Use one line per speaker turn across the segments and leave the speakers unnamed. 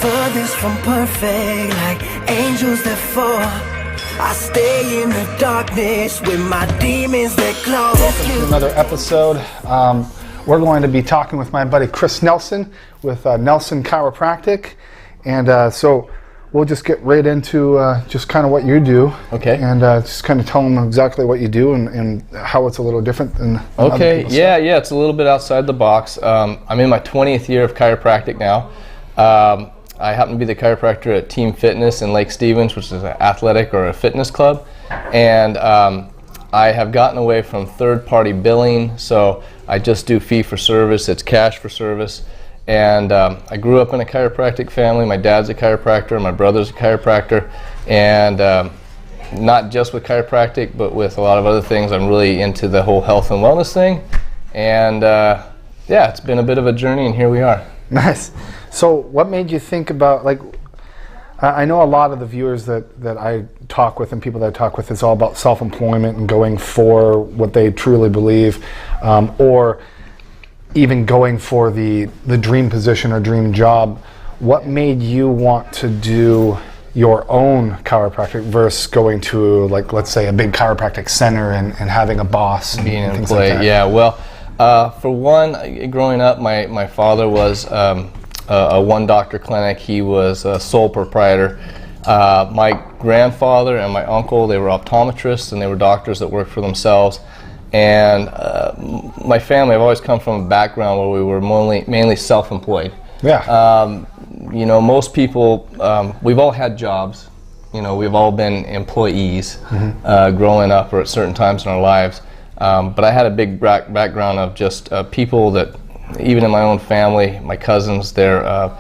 furthest from perfect, like angels that fall. I stay in the darkness with my demons that claw.
Welcome to another episode. We're going to be talking with my buddy Chris Nelson with Nelson Chiropractic, and so we'll just get right into just kind of what you do.
Okay.
And just kind of tell them exactly what you do and how it's a little different than
okay. Yeah, it's a little bit outside the box. I'm in my 20th year of chiropractic now. I happen to be the chiropractor at Team Fitness in Lake Stevens, which is an athletic or a fitness club. And I have gotten away from third-party billing, so I just do fee for service. It's cash for service. And I grew up in a chiropractic family. My dad's a chiropractor, my brother's a chiropractor, and not just with chiropractic, but with a lot of other things. I'm really into the whole health and wellness thing. And yeah, it's been a bit of a journey, and here we are.
Nice. So what made you think about, like, I know a lot of the viewers that I talk with and people that I talk with, it's all about self-employment and going for what they truly believe, or even going for the dream position or dream job. What made you want to do your own chiropractic versus going to, like, let's say a big chiropractic center and having a boss?
Being an employee, like yeah. Well, for one, growing up, my father was a one-doctor clinic. He was a sole proprietor. My grandfather and my uncle, they were optometrists, and they were doctors that worked for themselves. And my family, I've always come from a background where we were mainly self-employed.
Yeah.
You know, most people, we've all had jobs. You know, we've all been employees growing up or at certain times in our lives. But I had a big background of just people that, even in my own family, my cousins, one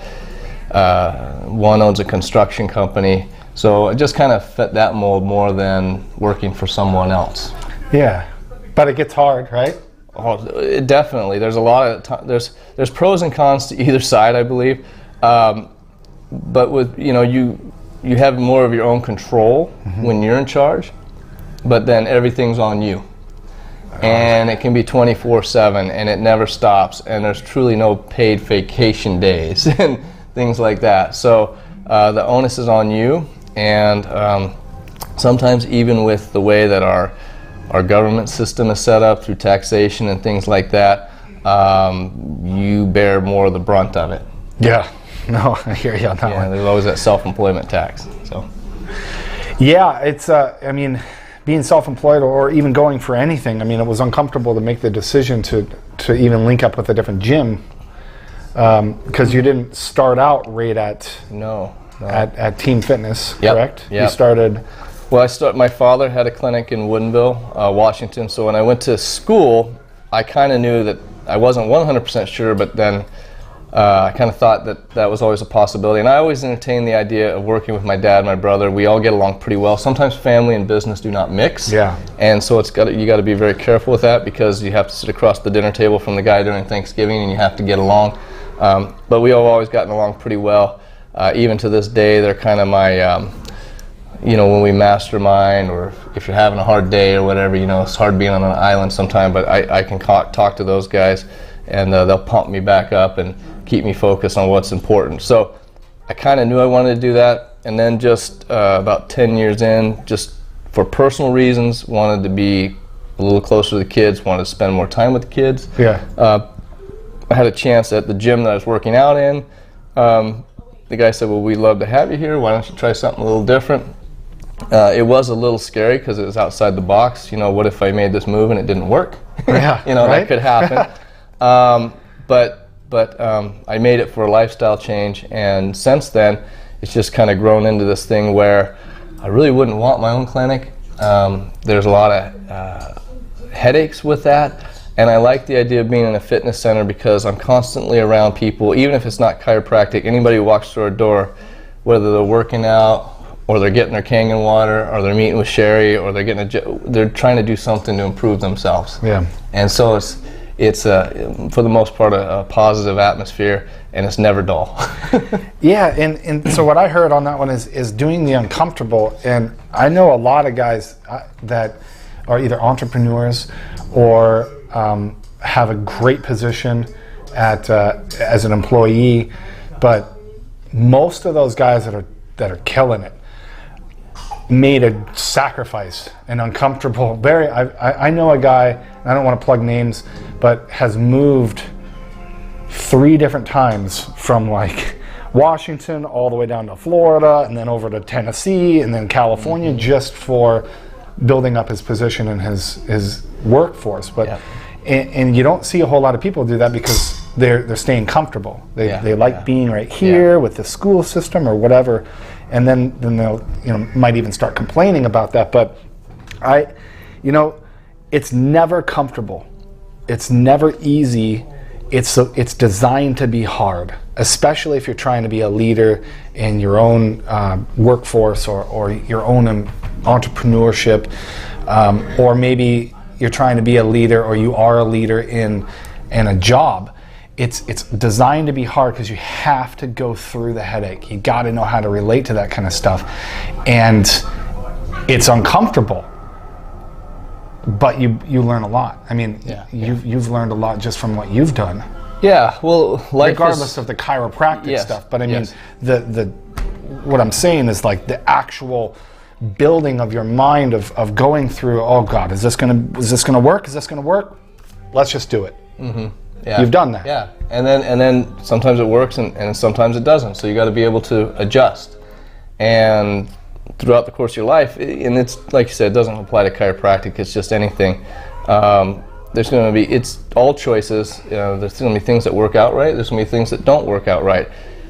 owns a construction company. So it just kind of fit that mold more than working for someone else.
Yeah. But it gets hard, right?
Oh, definitely. There's a lot of there's pros and cons to either side, I believe. But with you have more of your own control when you're in charge, but then everything's on you, and it can be 24/7, and it never stops, and there's truly no paid vacation days and things like that. So the onus is on you, and sometimes even with the way that our government system is set up through taxation and things like that, you bear more of the brunt of it.
Yeah, no, I hear you on that one.
There's always that self-employment tax. So,
yeah, it's I mean, being self-employed or even going for anything. I mean, it was uncomfortable to make the decision to even link up with a different gym, because you didn't start out right at at Team Fitness, correct?
Yep.
You started.
Well, my father had a clinic in Woodinville, Washington, so when I went to school, I kind of knew that I wasn't 100% sure, but then I kind of thought that was always a possibility. And I always entertained the idea of working with my dad and my brother. We all get along pretty well. Sometimes family and business do not mix.
Yeah.
And so you got to be very careful with that, because you have to sit across the dinner table from the guy during Thanksgiving, and you have to get along. But we have always gotten along pretty well. Even to this day, they're kind of my... when we mastermind, or if you're having a hard day or whatever, it's hard being on an island sometime, but I can talk to those guys, and they'll pump me back up and keep me focused on what's important. So I kind of knew I wanted to do that, and then just about 10 years in, just for personal reasons, wanted to be a little closer to the kids, wanted to spend more time with the kids.
Yeah.
I had a chance at the gym that I was working out in. The guy said, well, we'd love to have you here. Why don't you try something a little different? It was a little scary because it was outside the box. What if I made this move and it didn't work?
Yeah, right?
That could happen. But I made it for a lifestyle change, and since then, it's just kind of grown into this thing where I really wouldn't want my own clinic. There's a lot of headaches with that, and I like the idea of being in a fitness center because I'm constantly around people, even if it's not chiropractic. Anybody who walks through our door, whether they're working out, or they're getting their Kangen water, or they're meeting with Sherry, or they're trying to do something to improve themselves.
Yeah.
And so it's for the most part a positive atmosphere, and it's never dull.
Yeah, and so what I heard on that one is doing the uncomfortable. And I know a lot of guys that are either entrepreneurs or have a great position as an employee, but most of those guys that are killing it made a sacrifice, an uncomfortable, I know a guy, and I don't want to plug names, but has moved 3 different times from like Washington all the way down to Florida and then over to Tennessee and then California just for building up his position in his workforce. But and you don't see a whole lot of people do that because they're staying comfortable. They like being right here with the school system or whatever, and then they'll might even start complaining about that. But it's never comfortable. It's never easy. It's designed to be hard, especially if you're trying to be a leader in your own workforce or your own entrepreneurship, or maybe you're trying to be a leader or you are a leader in a job. It's designed to be hard because you have to go through the headache. You got to know how to relate to that kind of stuff, and it's uncomfortable. But you learn a lot. I mean, you've learned a lot just from what you've done.
Yeah, well,
regardless of the chiropractic stuff. But I mean, the what I'm saying is like the actual building of your mind of going through. Oh God, is this gonna work? Is this gonna work? Let's just do it. Mm-hmm. Yeah. You've done that.
Yeah, and then sometimes it works and sometimes it doesn't. So you got to be able to adjust. And throughout the course of your life, and it's like you said, it doesn't apply to chiropractic, it's just anything. There's going to be, it's all choices. There's going to be things that work out right, there's going to be things that don't work out right.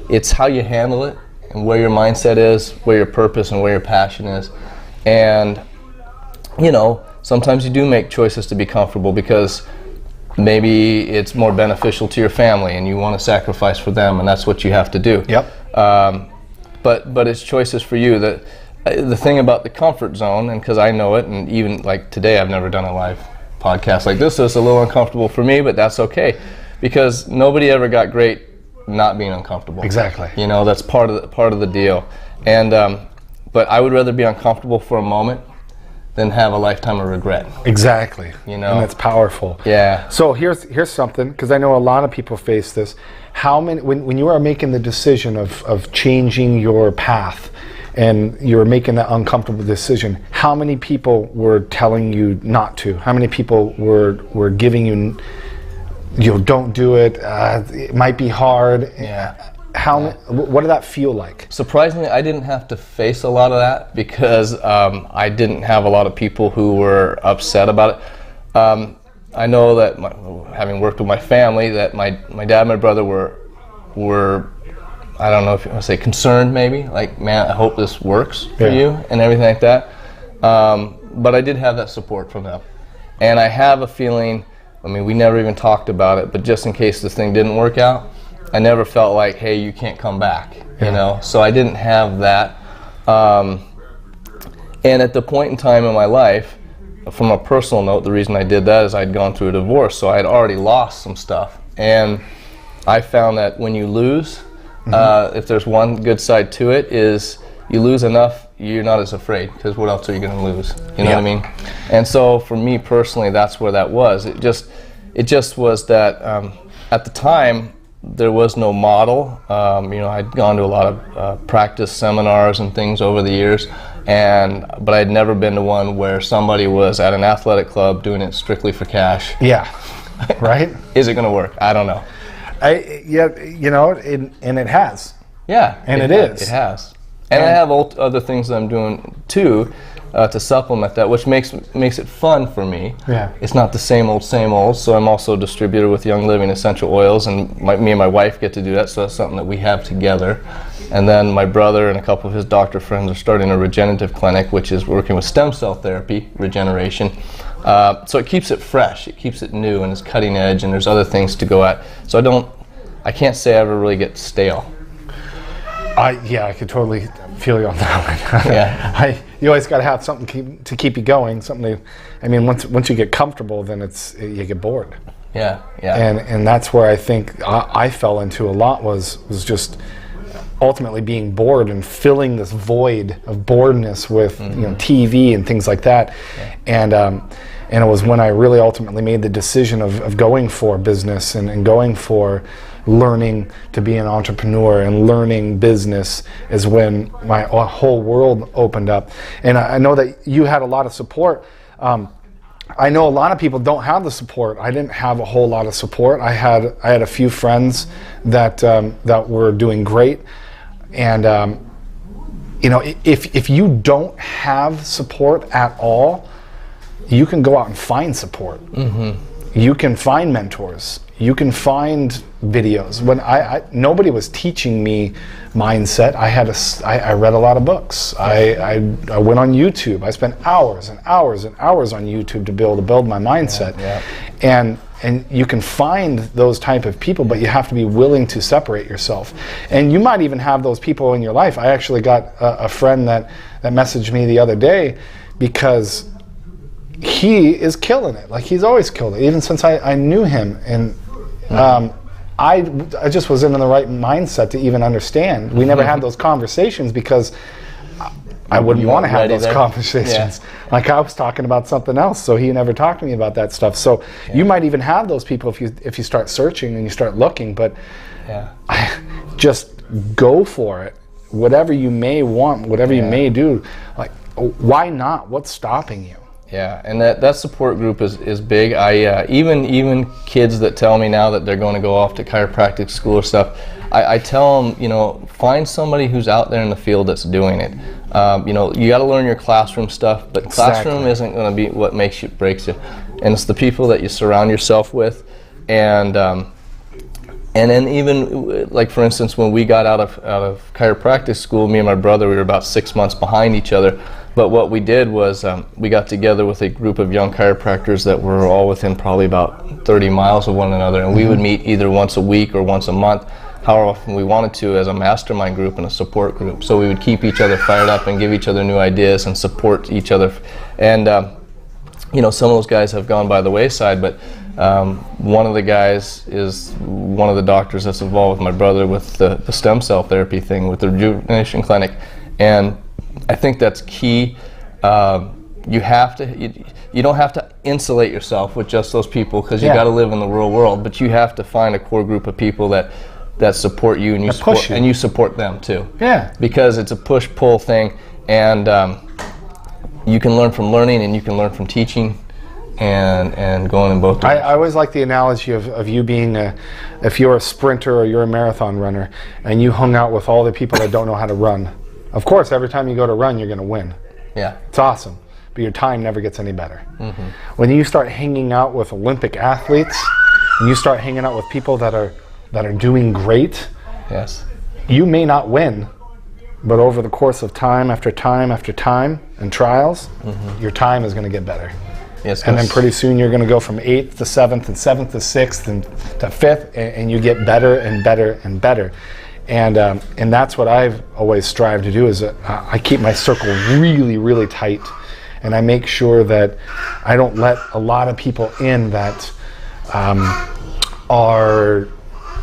It's how you handle it and where your mindset is, where your purpose and where your passion is. And sometimes you do make choices to be comfortable because maybe it's more beneficial to your family and you want to sacrifice for them, and that's what you have to do.
Yep.
But it's choices for you. The thing about the comfort zone, and because I know it, and even like today I've never done a live podcast like this, so it's a little uncomfortable for me, but that's okay, because nobody ever got great not being uncomfortable.
Exactly.
That's part of the deal. And but I would rather be uncomfortable for a moment than have a lifetime of regret.
Exactly. And that's powerful.
Yeah.
So here's something, because I know a lot of people face this. How many, when you are making the decision of changing your path and you're making that uncomfortable decision, how many people were telling you not to? How many people were giving you, don't do it, it might be hard?
Yeah.
What did that feel like?
Surprisingly, I didn't have to face a lot of that because I didn't have a lot of people who were upset about it. I know that having worked with my family, that my dad and my brother were I don't know if you want to say concerned, maybe, like, man, I hope this works for you and everything like that. But I did have that support from them. And I have a feeling, I mean, we never even talked about it, but just in case this thing didn't work out, I never felt like, hey, you can't come back, So I didn't have that. And at the point in time in my life, from a personal note, the reason I did that is I'd gone through a divorce, so I had already lost some stuff. And I found that when you lose, if there's one good side to it, is you lose enough, you're not as afraid, because what else are you going to lose? You know what I mean? And so for me personally, that's where that was. It just was that at the time, there was no model. I'd gone to a lot of practice seminars and things over the years, but I'd never been to one where somebody was at an athletic club doing it strictly for cash.
Yeah, right?
Is it going to work? I don't know.
And it has.
Yeah,
and it is.
It has. And I have other things that I'm doing too to supplement that, which makes it fun for me.
Yeah.
It's not the same old, so I'm also a distributor with Young Living essential oils, and me and my wife get to do that, so that's something that we have together. And then my brother and a couple of his doctor friends are starting a regenerative clinic, which is working with stem cell therapy, regeneration. So it keeps it fresh, it keeps it new, and it's cutting edge, and there's other things to go at. So I can't say I ever really get stale.
I could totally feel you on that one.
Yeah.
You always got to have something to keep you going. Once you get comfortable, then you get bored.
Yeah.
And that's where I think I fell into a lot was just ultimately being bored and filling this void of boredness with TV and things like that. Yeah. And it was when I really ultimately made the decision of going for business and going for learning to be an entrepreneur and learning business is when my whole world opened up. And I know that you had a lot of support. I know a lot of people don't have the support. I didn't have a whole lot of support. I had a few friends that were doing great, and you know, if you don't have support at all, you can go out and find support. You can find mentors. You can find videos. When nobody was teaching me mindset, I read a lot of books. I went on YouTube. I spent hours and hours and hours on YouTube to be able to build my mindset. And you can find those type of people, but you have to be willing to separate yourself. And you might even have those people in your life. I actually got a friend that messaged me the other day because he is killing it. Like, he's always killed it, even since I knew him. And I just wasn't in the right mindset to even understand. We never had those conversations because I wouldn't want to have those conversations. Like, I was talking about something else, so he never talked to me about that stuff. So you might even have those people if you start searching and you start looking, but just go for it. Whatever you may want, whatever you may do, like, why not? What's stopping you?
Yeah, and that support group is big. I even kids that tell me now that they're going to go off to chiropractic school or stuff, I tell them, you know, find somebody who's out there in the field that's doing it. You know, you got to learn your classroom stuff, but classroom isn't going to be what makes you, breaks you, and it's the people that you surround yourself with, and then even, like, for instance, when we got out of chiropractic school, me and my brother, we were about 6 months behind each other. But what we did was we got together with a group of young chiropractors that were all within probably about 30 miles of one another, and we would meet either once a week or once a month, however often we wanted to, as a mastermind group and a support group. So we would keep each other fired up and give each other new ideas and support each other. And you know, some of those guys have gone by the wayside, but one of the guys is one of the doctors that's involved with my brother with the stem cell therapy thing with the rejuvenation clinic. And I think that's key. You have to. You don't have to insulate yourself with just those people, because you got to live in the real world. But you have to find a core group of people that support you, and you support them too. Yeah. Because it's a push-pull thing, and you can learn from learning, and you can learn from teaching, and going in both directions.
I always like the analogy of you being if you're a sprinter or you're a marathon runner, and you hung out with all the people that don't know how to run. Of course, every time you go to run, you're going to win. Yeah. It's awesome. But your time never gets any better. When you start hanging out with Olympic athletes, and you start hanging out with people that are doing great, you may not win, but over the course of time after time after time and trials, your time is going to get better. Yes, and then pretty soon you're going to go from 8th to 7th and 7th to 6th and to 5th, and you get better and better and better. And that's what I've always strived to do, is I keep my circle really, really tight, and I make sure that I don't let a lot of people in that are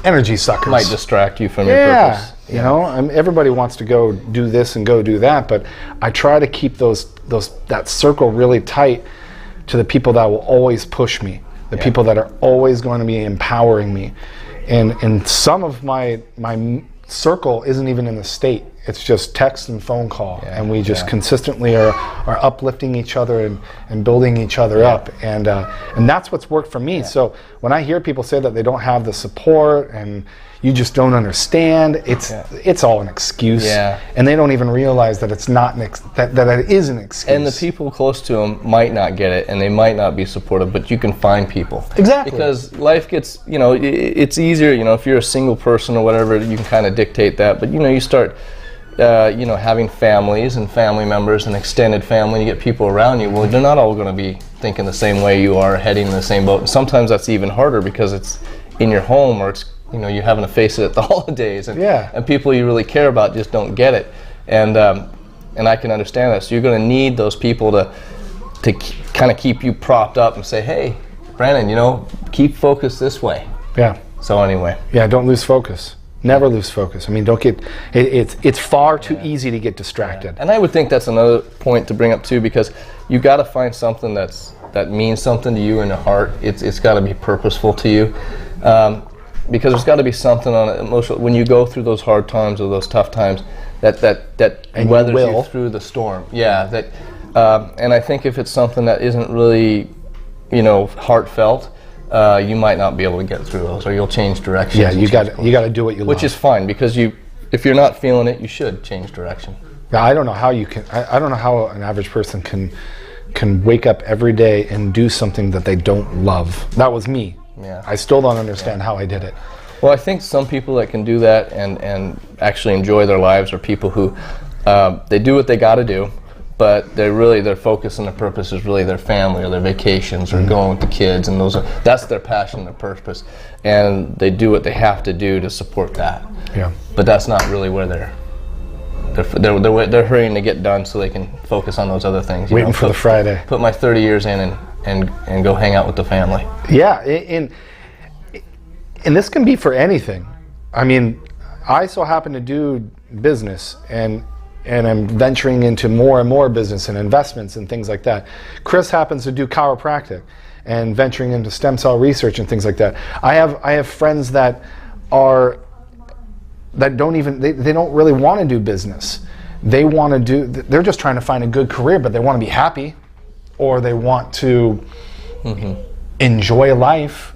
energy suckers.
Might distract you from your purpose.
You know, everybody wants to go do this and go do that, but I try to keep that circle really tight to the people that will always push me, the people that are always going to be empowering me. And some of my circle isn't even in the state. It's just text and phone call, and we just consistently are uplifting each other and building each other up, and that's what's worked for me. So when I hear people say that they don't have the support and you just don't understand, it's all an excuse, and they don't even realize that it's not that it is an excuse.
And the people close to them might not get it, and they might not be supportive, but you can find people.
Exactly.
Because life gets, you know, it's easier, you know, if you're a single person or whatever, you can kind of dictate that, but you know, you start you know, having families and family members and extended family, you get people around you, well, they're not all going to be thinking the same way you are, heading in the same boat. And sometimes that's even harder because it's in your home, or it's, you know, you're having to face it at the holidays, and people you really care about just don't get it. And I can understand that. So you're going to need those people to kind of keep you propped up and say, hey, Branden, you know, keep focused this way.
Yeah.
So anyway.
Yeah, don't lose focus. Never lose focus. I mean, don't get, it's far too easy to get distracted.
And I would think that's another point to bring up too, because you got to find something that means something to you in the heart. It's got to be purposeful to you. because there's got to be something on it emotional when you go through those hard times or those tough times that
And
weathers
you
you
will.
through the storm. Yeah, that, and I think if it's something that isn't really, heartfelt, you might not be able to get through those, or you'll change direction.
Yeah, you got to do what you love.
Which is fine, because if you're not feeling it, you should change direction.
Yeah, I don't know how you can. I don't know how an average person can wake up every day and do something that they don't love. That was me.
Yeah.
I still don't understand how I did it.
Well, I think some people that can do that and actually enjoy their lives are people who they do what they got to do, but their focus and their purpose is really their family or their vacations or going with the kids, and that's their passion, their purpose, and they do what they have to do to support that.
Yeah.
But that's not really where they're hurrying to get done so they can focus on those other things.
Waiting for the Friday.
Put my 30 years in and go hang out with the family.
Yeah, and this can be for anything. I mean, I so happen to do business, and I'm venturing into more and more business and investments and things like that. Chris happens to do chiropractic and venturing into stem cell research and things like that. I have friends that don't even they don't really want to do business. They're just trying to find a good career, but they want to be happy, or they want to enjoy life.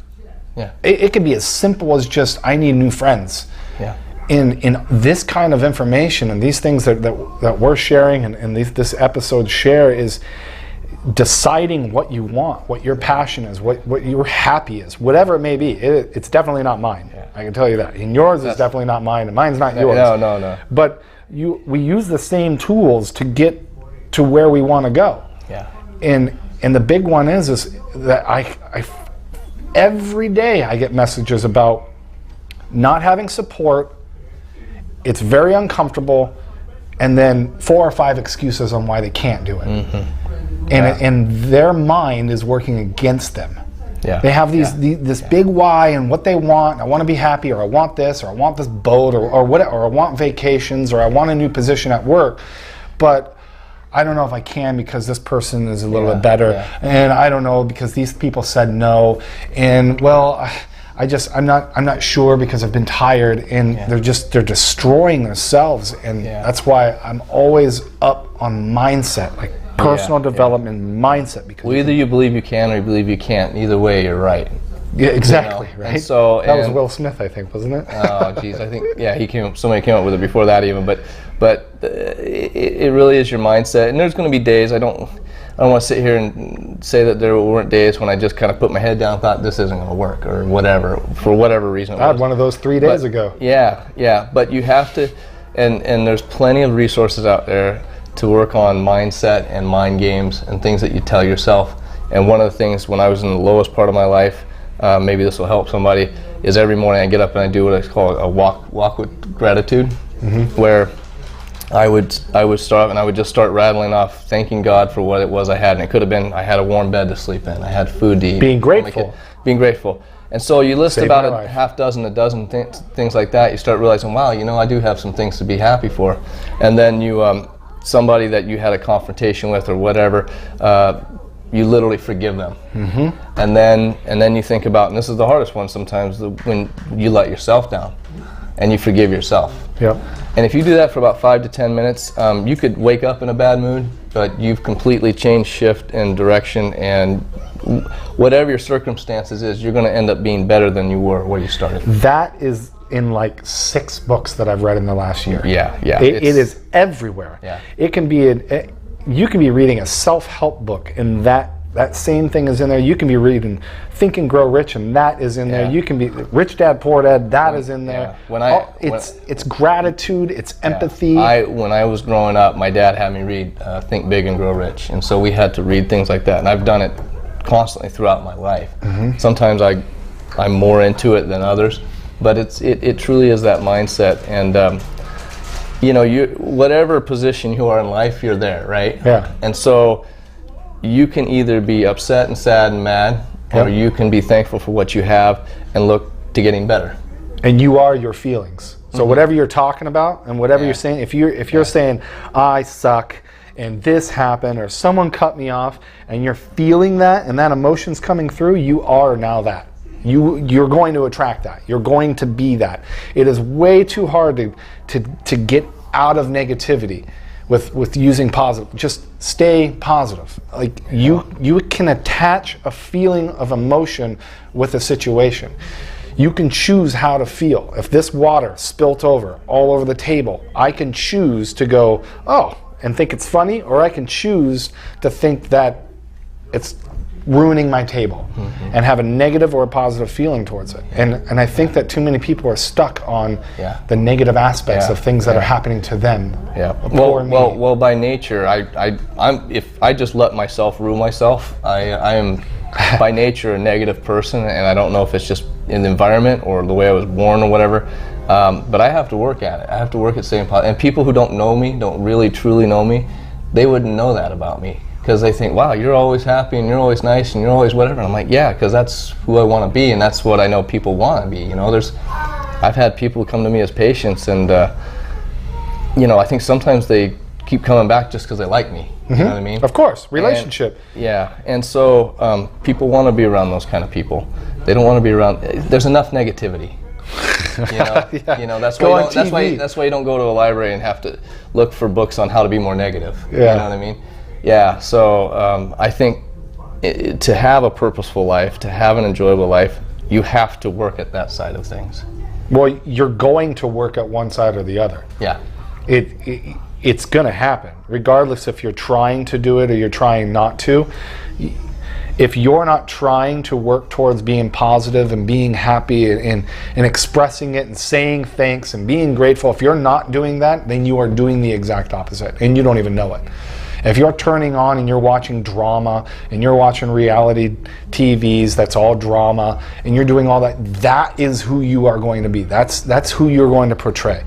Yeah.
It could be as simple as just, I need new friends.
Yeah.
In this kind of information and these things that we're sharing and this episode share is deciding what you want, what your passion is, what your happy is, whatever it may be. It's definitely not mine. Yeah. I can tell you that. And yours is definitely not mine, and mine's not yours.
No.
But we use the same tools to get to where we want to go.
Yeah.
And the big one is that I every day I get messages about not having support. It's very uncomfortable, and then 4 or 5 excuses on why they can't do it. And their mind is working against them.
Yeah.
They have this big why and what they want. I want to be happy, or I want this, or I want this boat, or whatever, or I want vacations, or I want a new position at work. But I don't know if I can because this person is a little bit better, and I don't know because these people said no, and well, I'm not sure because I've been tired, and they're destroying themselves, and that's why I'm always up on mindset, like personal development mindset. Because
either you believe you can or you believe you can't. Either way, you're right.
Yeah, exactly, right?
And so
that was Will Smith, I think, wasn't it?
Oh, geez, I think somebody came up with it before that even, but it really is your mindset. And there's going to be days I don't want to sit here and say that there weren't days when I just kind of put my head down and thought this isn't going to work or whatever, for whatever reason.
I had one of those 3 days ago.
Yeah, but you have to, and there's plenty of resources out there to work on mindset and mind games and things that you tell yourself. And one of the things when I was in the lowest part of my life, maybe this will help somebody, is every morning I get up and I do what I call a walk with gratitude, where I would start and I would just start rattling off, thanking God for what it was I had. And it could have been I had a warm bed to sleep in, I had food to eat.
Being grateful.
Being grateful. And so you list about a dozen things like that. You start realizing, wow, I do have some things to be happy for. And then you, somebody that you had a confrontation with or whatever, you literally forgive them. And then you think about, and this is the hardest one sometimes, when you let yourself down and you forgive yourself.
Yep.
And if you do that for about 5 to 10 minutes, you could wake up in a bad mood, but you've completely changed shift and direction, and whatever your circumstances is, you're going to end up being better than you were where you started.
That is in like 6 books that I've read in the last year.
Yeah.
It is everywhere.
Yeah.
It can be you can be reading a self-help book, and that same thing is in there. You can be reading Think and Grow Rich, and that is in there. You can be Rich Dad Poor Dad. That is in there. It's gratitude. It's empathy.
When I was growing up, my dad had me read Think Big and Grow Rich, and so we had to read things like that. And I've done it constantly throughout my life. Sometimes I'm more into it than others, but it truly is that mindset. And whatever position you are in life, you're there, right?
Yeah.
And so you can either be upset and sad and mad, or you can be thankful for what you have and look to getting better.
And you are your feelings. So whatever you're talking about and whatever you're saying, if you're saying I suck and this happened or someone cut me off, and you're feeling that and that emotion's coming through, you are now that. You're going to attract that. You're going to be that. It is way too hard to get out of negativity with using positive. Just stay positive. Like you can attach a feeling of emotion with a situation. You can choose how to feel. If this water spilt over all over the table, I can choose to go, oh, and think it's funny, or I can choose to think that it's ruining my table, and have a negative or a positive feeling towards it. And I think that too many people are stuck on the negative aspects of things that are happening to them.
Yeah. Well, by nature, I'm if I just let myself rule myself, I am by nature a negative person, and I don't know if it's just in the environment or the way I was born or whatever. But I have to work at it. I have to work at staying positive. And people who don't know me, don't really truly know me, they wouldn't know that about me. Because they think, wow, you're always happy and you're always nice and you're always whatever. And I'm like, yeah, because that's who I want to be, and that's what I know people want to be. You know, I've had people come to me as patients, and you know, I think sometimes they keep coming back just because they like me. You know what I mean?
Of course, relationship.
And so people want to be around those kind of people. They don't want to be around. There's enough negativity. You know, that's why you don't go to a library and have to look for books on how to be more negative. You know what I mean? Yeah, so I think to have a purposeful life, to have an enjoyable life, you have to work at that side of things.
Well, you're going to work at one side or the other.
Yeah.
It's going to happen, regardless if you're trying to do it or you're trying not to. If you're not trying to work towards being positive and being happy and expressing it and saying thanks and being grateful, if you're not doing that, then you are doing the exact opposite, and you don't even know it. If you're turning on and you're watching drama and you're watching reality TVs, that's all drama, and you're doing all that, that is who you are going to be. That's who you're going to portray.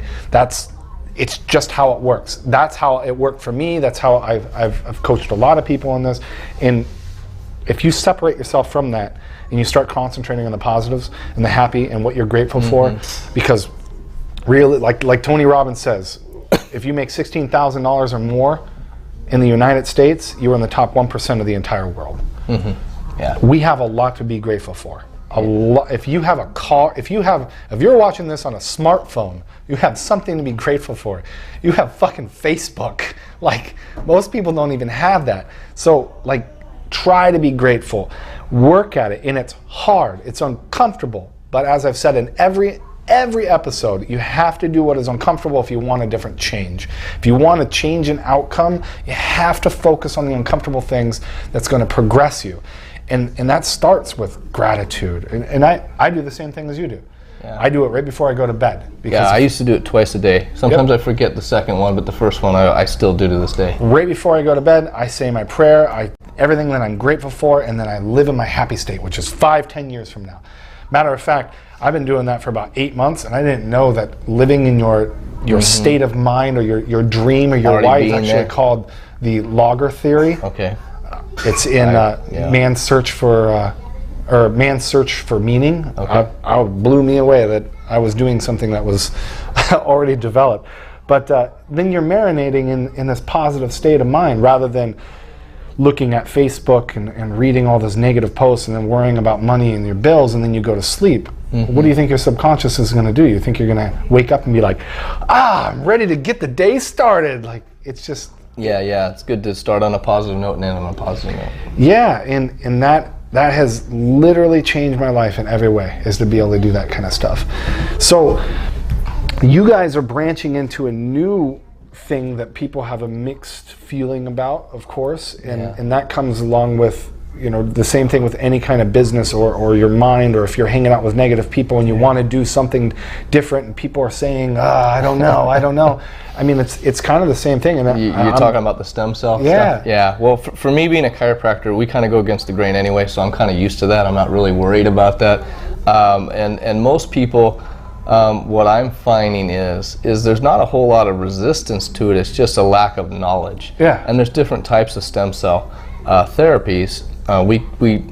It's just how it works. That's how it worked for me. That's how I've coached a lot of people on this. And if you separate yourself from that and you start concentrating on the positives and the happy and what you're grateful for, because really, like Tony Robbins says, if you make $16,000 or more in the United States, you're in the top 1% of the entire world. Yeah. We have a lot to be grateful for. A lot. If you have a car, if you're watching this on a smartphone, you have something to be grateful for. You have fucking Facebook. Like, most people don't even have that. So, like, try to be grateful. Work at it, and it's hard. It's uncomfortable. But as I've said in every episode, you have to do what is uncomfortable if you want a different change. If you want to change an outcome, you have to focus on the uncomfortable things that's going to progress you. And that starts with gratitude. And I do the same thing as you do. Yeah. I do it right before I go to bed.
Yeah, I used to do it twice a day. Sometimes I forget the second one, but the first one I still do to this day.
Right before I go to bed, I say my prayer, everything that I'm grateful for, and then I live in my happy state, which is 5-10 years from now. Matter of fact, I've been doing that for about 8 months, and I didn't know that living in your state of mind or your dream or your why is actually called the logger theory.
Okay.
It's in Man's Search for Meaning.
Okay.
It blew me away that I was doing something that was already developed. But then you're marinating in this positive state of mind rather than looking at Facebook and reading all those negative posts and then worrying about money and your bills, and then you go to sleep. What do you think your subconscious is going to do? You think you're going to wake up and be like, I'm ready to get the day started. Like, it's just...
Yeah, it's good to start on a positive note and end on a positive note.
Yeah, and that has literally changed my life in every way, is to be able to do that kind of stuff. So you guys are branching into a new thing that people have a mixed feeling about, of course, and that comes along with, you know, the same thing with any kind of business or your mind, or if you're hanging out with negative people and you want to do something different and people are saying, I don't know. I mean, it's kind of the same thing. And
you're talking about the stem cell stuff? Yeah. Well, for me being a chiropractor, we kind of go against the grain anyway, so I'm kind of used to that. I'm not really worried about that. And most people, what I'm finding is there's not a whole lot of resistance to it. It's just a lack of knowledge.
Yeah.
And there's different types of stem cell therapies. We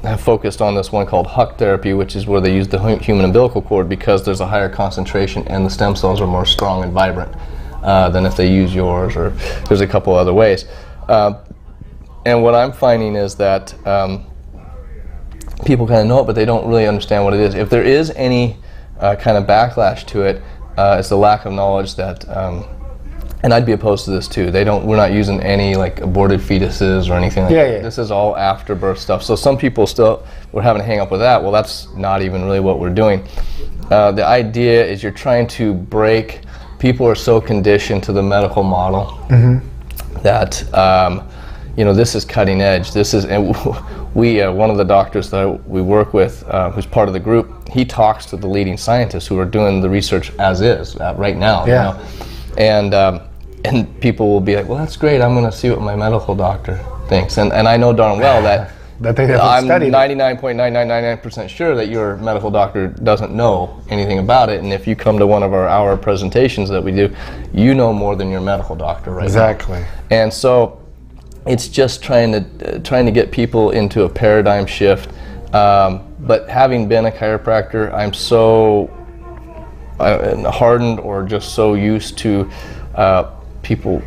have focused on this one called Huck therapy, which is where they use the human umbilical cord because there's a higher concentration and the stem cells are more strong and vibrant than if they use yours, or there's a couple other ways. And what I'm finding is that people kind of know it, but they don't really understand what it is. If there is any kind of backlash to it, it's the lack of knowledge that, and I'd be opposed to this too. We're not using any like aborted fetuses or anything like that. This is all afterbirth stuff. So some people still were having to hang up with that. Well, that's not even really what we're doing. The idea is you're trying to break. People are so conditioned to the medical model that this is cutting edge. This is, and we one of the doctors that we work with, who's part of the group, he talks to the leading scientists who are doing the research as is right now.
Yeah.
And people will be like, well, that's great. I'm going to see what my medical doctor thinks, and I know darn well that.
That they haven't
I'm
studied
99.999% sure that your medical doctor doesn't know anything about it, and if you come to one of our hour presentations that we do, you know more than your medical doctor right
Exactly.
now. And so it's just trying to get people into a paradigm shift. But having been a chiropractor, I'm so hardened or just so used to people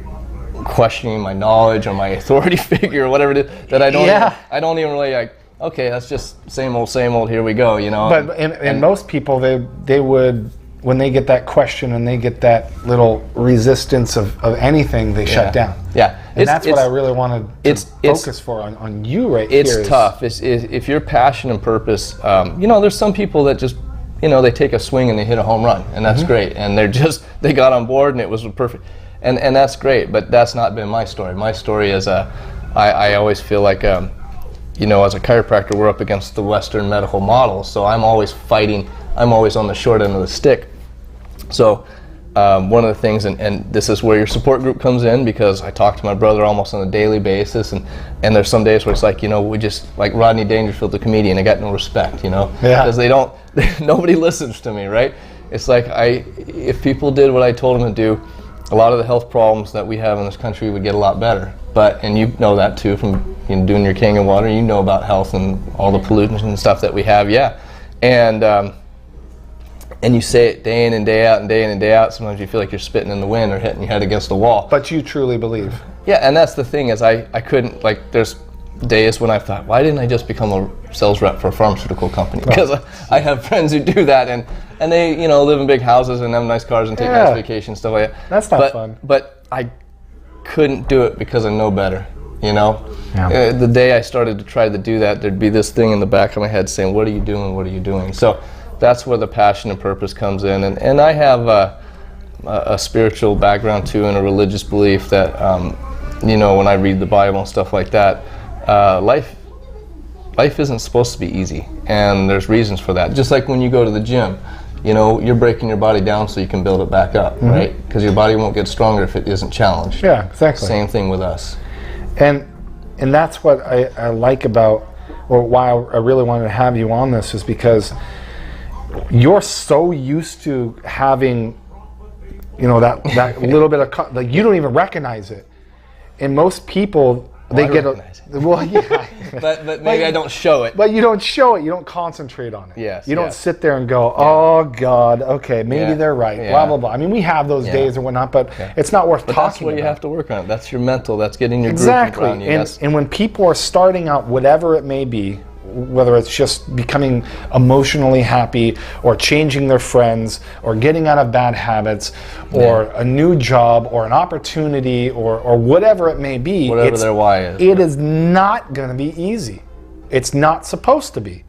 questioning my knowledge or my authority figure or whatever it is that I don't even really like, okay, that's just same old, here we go,
But and most people, they would, when they get that question and they get that little resistance of anything, they shut down.
Yeah.
And that's what I really wanted to focus for on you right here.
It's tough. If you're passion and purpose, there's some people that just, they take a swing and they hit a home run, and that's great. And they got on board and it was perfect. And that's great, but that's not been my story. My story is, I always feel like, as a chiropractor, we're up against the Western medical model, so I'm always fighting, I'm always on the short end of the stick. So one of the things, and this is where your support group comes in, because I talk to my brother almost on a daily basis, and there's some days where it's like, we just, like Rodney Dangerfield, the comedian, I got no respect, because nobody listens to me, right? It's like, if people did what I told them to do, a lot of the health problems that we have in this country would get a lot better. And you know that too from doing your Kangen water. You know about health and all the pollutants and stuff that we have, and you say it day in and day out and day in and day out. Sometimes you feel like you're spitting in the wind or hitting your head against the wall.
But you truly believe.
Yeah, and that's the thing is I couldn't, there's days when I thought, why didn't I just become a sales rep for a pharmaceutical company? Because I have friends who do that, and they live in big houses and have nice cars and take nice vacations, stuff like that.
That's not fun.
But I couldn't do it because I know better. The day I started to try to do that, there'd be this thing in the back of my head saying, what are you doing, what are you doing? So that's where the passion and purpose comes in, and I have a spiritual background too, and a religious belief that when I read the Bible and stuff like that, life isn't supposed to be easy, and there's reasons for that. Just like when you go to the gym, you're breaking your body down so you can build it back up, right? Because your body won't get stronger if it isn't challenged.
Yeah, exactly.
Same thing with us.
And that's what I like about, or why I really wanted to have you on this, is because you're so used to having, that little bit of, you don't even recognize it. And most people, they get
but maybe I don't show it.
But you don't show it. You don't concentrate on it.
Yes.
You don't sit there and go, oh God, okay, maybe they're right. Blah blah blah. I mean, we have those days or whatnot, but it's not worth talking about.
That's what you have to work on. That's your mental. That's getting your group around you.
And when people are starting out, whatever it may be, whether it's just becoming emotionally happy or changing their friends or getting out of bad habits or a new job or an opportunity or whatever it may be,
whatever their why is,
it is not going to be easy. It's not supposed to be.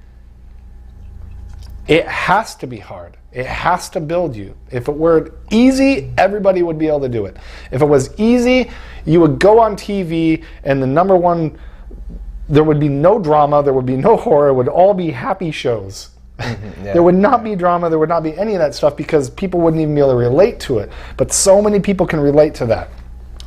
It has to be hard. It has to build you. If it were easy, everybody would be able to do it. If it was easy, you would go on TV and the number one, there would be no drama, there would be no horror, it would all be happy shows. There would not be drama, there would not be any of that stuff, because people wouldn't even be able to relate to it. But so many people can relate to that.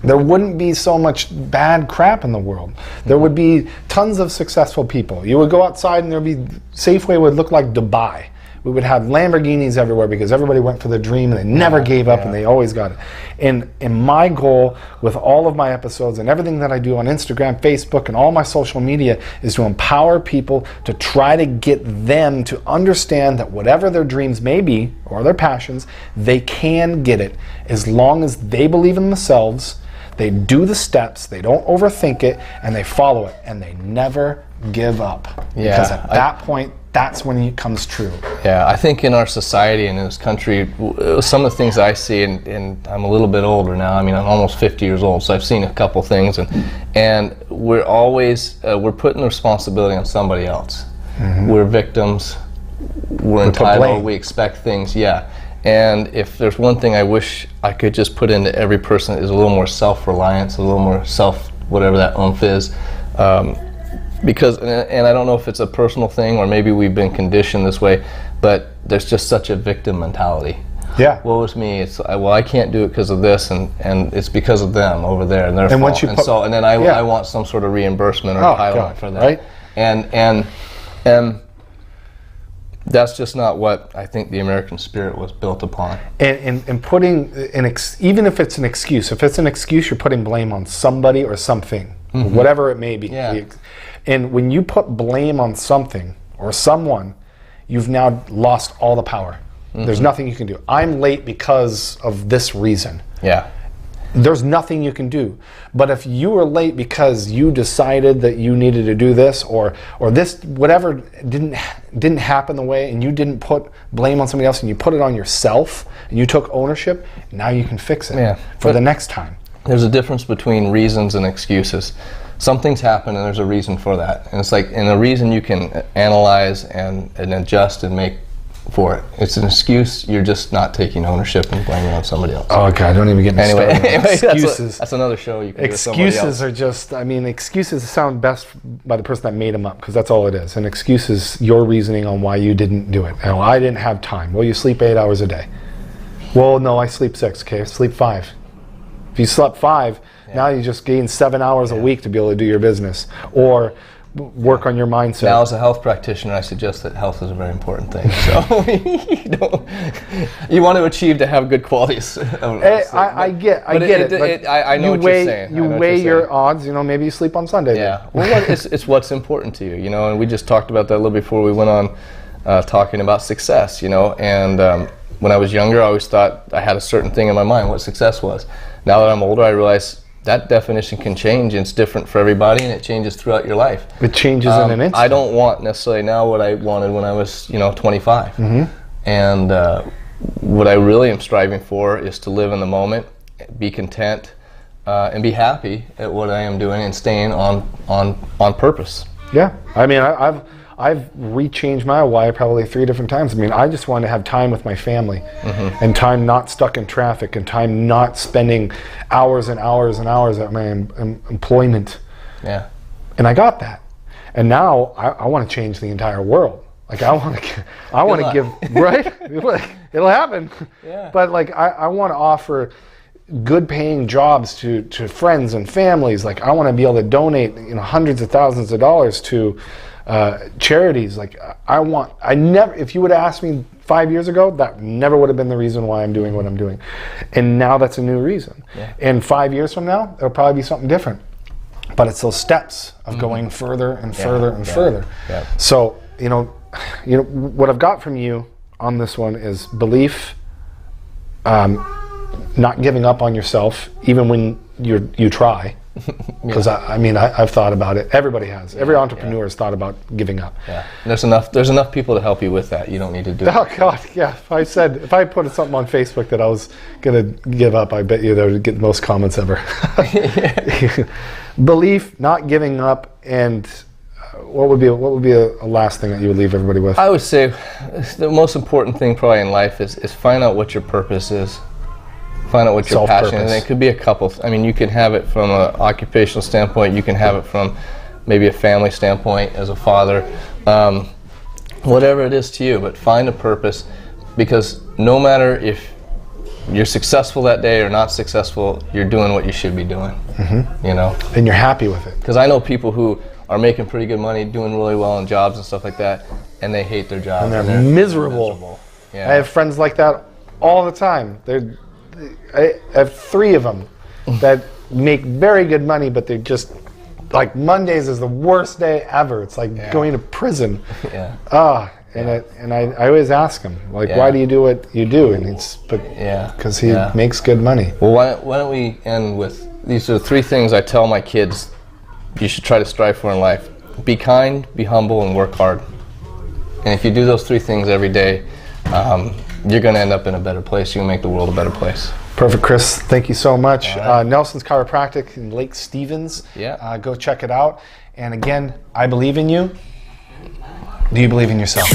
There wouldn't be so much bad crap in the world. There would be tons of successful people. You would go outside and there would be, Safeway would look like Dubai. We would have Lamborghinis everywhere because everybody went for the dream and they never gave up and they always got it. And my goal with all of my episodes and everything that I do on Instagram, Facebook, and all my social media is to empower people to try to get them to understand that whatever their dreams may be or their passions, they can get it as long as they believe in themselves, They do the steps, they don't overthink it, and they follow it, and they never give up.
Yeah,
because at that point, that's when it comes true.
Yeah, I think in our society and in this country, some of the things I see, and I'm a little bit older now. I mean, I'm almost 50 years old, so I've seen a couple things, and we're always we're putting the responsibility on somebody else. We're victims. We're entitled. We expect things. Yeah. And if there's one thing I wish I could just put into every person is a little more self-reliance, a little more whatever that oomph is. Because, and I don't know if it's a personal thing or maybe we've been conditioned this way, but there's just such a victim mentality.
Yeah.
Woe is me. It's well, I can't do it because of this, and it's because of them over there and their fault. And then I want some sort of reimbursement or entitlement for that. Right. And that's just not what I think the American spirit was built upon.
And putting even if it's an excuse, you're putting blame on somebody or something, whatever it may be.
Yeah.
And when you put blame on something or someone, you've now lost all the power. There's nothing you can do. I'm late because of this reason.
Yeah.
There's nothing you can do. But if you were late because you decided that you needed to do this or this, whatever didn't happen the way, and you didn't put blame on somebody else and you put it on yourself and you took ownership, now you can fix it for the next time.
There's a difference between reasons and excuses. Something's happened and there's a reason for that. And it's like, and a reason you can analyze and adjust and make for it. It's an excuse. You're just not taking ownership and blaming it on somebody else.
Oh God, don't even get me started.
Anyway,
Excuses.
That's another show you can do with somebody else.
Excuses are just, I mean, excuses sound best by the person that made them up, because that's all it is. An excuse is your reasoning on why you didn't do it. Oh, I didn't have time. Well, you sleep 8 hours a day. Well, no, I sleep 6. Okay, sleep 5. If you slept 5, now you just gain 7 hours a week to be able to do your business or work on your mindset.
Now, as a health practitioner, I suggest that health is a very important thing. So you want to achieve to have good qualities.
I get it.
I know what you're saying.
You weigh your odds. You know, maybe you sleep on Sunday.
Yeah. Well, it's what's important to you. You know, and we just talked about that a little before we went on talking about success. You know, and when I was younger, I always thought I had a certain thing in my mind what success was. Now that I'm older, I realize that definition can change, and it's different for everybody, and it changes throughout your life.
It changes in an instant.
I don't want necessarily now what I wanted when I was, 25. And what I really am striving for is to live in the moment, be content, and be happy at what I am doing and staying on purpose.
Yeah, I mean, I've rechanged my why probably 3 different times. I mean, I just wanted to have time with my family and time not stuck in traffic and time not spending hours and hours and hours at my employment. Yeah. And I got that. And now I want to change the entire world. Like I want to give, right? It'll happen. Yeah. But like I want to offer good paying jobs to friends and families. Like I want to be able to donate, hundreds of thousands of dollars to charities. Like if you would have asked me 5 years ago, that never would have been the reason why I'm doing what I'm doing. And now that's a new reason. Yeah. And 5 years from now, it'll probably be something different. But it's those steps of going further and further and further. Yeah. So, what I've got from you on this one is belief, not giving up on yourself, even when you try. Because I've thought about it. Everybody has. Every entrepreneur has thought about giving up. Yeah.
There's enough people to help you with that. You don't need to do it.
Oh God, yeah. If I put something on Facebook that I was gonna give up, I bet you that would get the most comments ever. Belief, not giving up, and what would be a last thing that you would leave everybody with?
I would say the most important thing probably in life is find out what your purpose is. Find out what your passion is. And it could be a couple. I mean, you can have it from an occupational standpoint. You can have it from maybe a family standpoint as a father. Whatever it is to you, but find a purpose, because no matter if you're successful that day or not successful, you're doing what you should be doing.
And you're happy with it.
Because I know people who are making pretty good money, doing really well in jobs and stuff like that, and they hate their jobs.
And they're miserable. Yeah. I have friends like that all the time. I have 3 of them that make very good money, but they're just like Mondays is the worst day ever. It's like going to prison. Yeah. And I always ask him, like, why do you do what you do? And it's because he makes good money.
Well, why don't we end with, these are 3 things I tell my kids you should try to strive for in life. Be kind, be humble, and work hard. And if you do those 3 things every day, you're going to end up in a better place. You can make the world a better place.
Perfect, Chris. Thank you so much. Nelson's Chiropractic in Lake Stevens. Go check it out. And again, I believe in you. Do you believe in yourself?